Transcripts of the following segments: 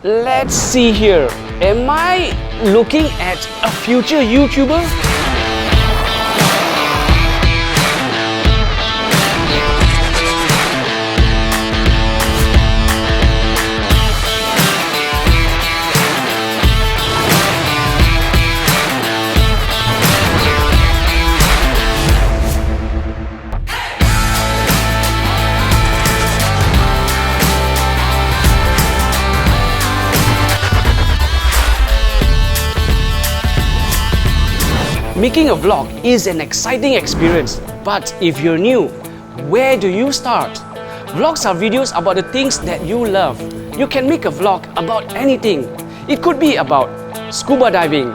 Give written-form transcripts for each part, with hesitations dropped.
Let's see here. Am I looking at a future YouTuber? Making a vlog is an exciting experience, but if you're new, where do you start? Vlogs are videos about the things that you love. You can make a vlog about anything. It could be about scuba diving,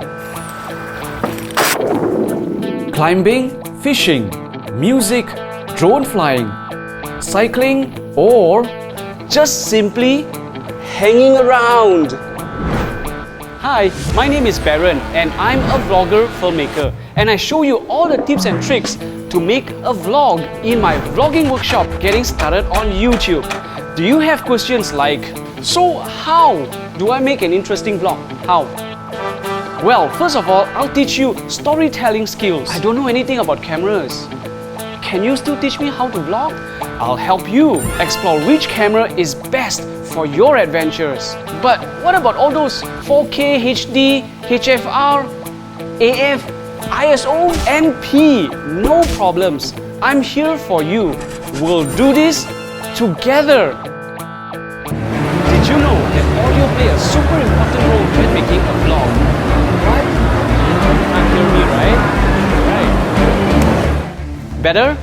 climbing, fishing, music, drone flying, cycling, or just simply hanging around. Hi, my name is Baron and I'm a vlogger filmmaker, and I show you all the tips and tricks to make a vlog in my vlogging workshop getting started on YouTube. Do you have questions like, so how do I make an interesting vlog? How? Well, first of all, I'll teach you storytelling skills. I don't know anything about cameras. Can you still teach me how to vlog? I'll help you explore which camera is best for your adventures. But what about all those 4K, HD, HFR, AF, ISO, and P? No problems. I'm here for you. We'll do this together. Did you know that audio plays a super important role when making a vlog? What? You can't hear me, right? Right. Better?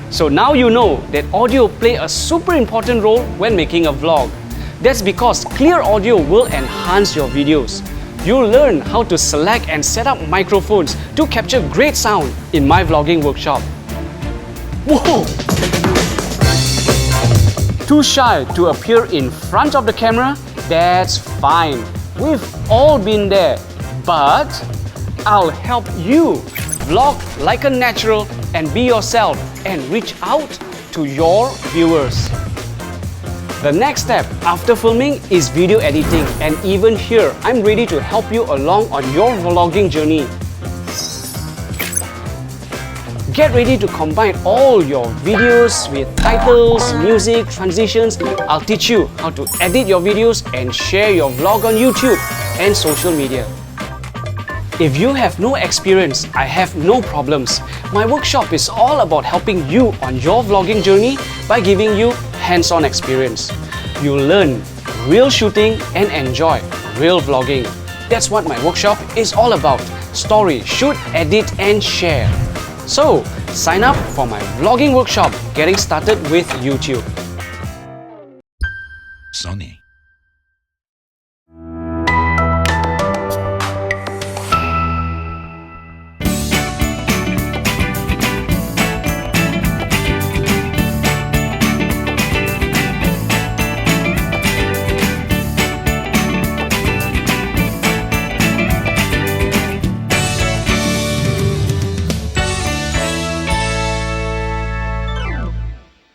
So now you know that audio plays a super important role when making a vlog. That's because clear audio will enhance your videos. You'll learn how to select and set up microphones to capture great sound in my vlogging workshop. Whoa! Too shy to appear in front of the camera? That's fine. We've all been there. But I'll help you vlog like a natural and be yourself and reach out to your viewers. The next step after filming is video editing, and even here, I'm ready to help you along on your vlogging journey. Get ready to combine all your videos with titles, music, transitions. I'll teach you how to edit your videos and share your vlog on YouTube and social media. If you have no experience, I have no problems. My workshop is all about helping you on your vlogging journey by giving you hands-on experience. You'll learn real shooting and enjoy real vlogging. That's what my workshop is all about. Story, shoot, edit, and share. So, sign up for my vlogging workshop getting started with YouTube. Sony.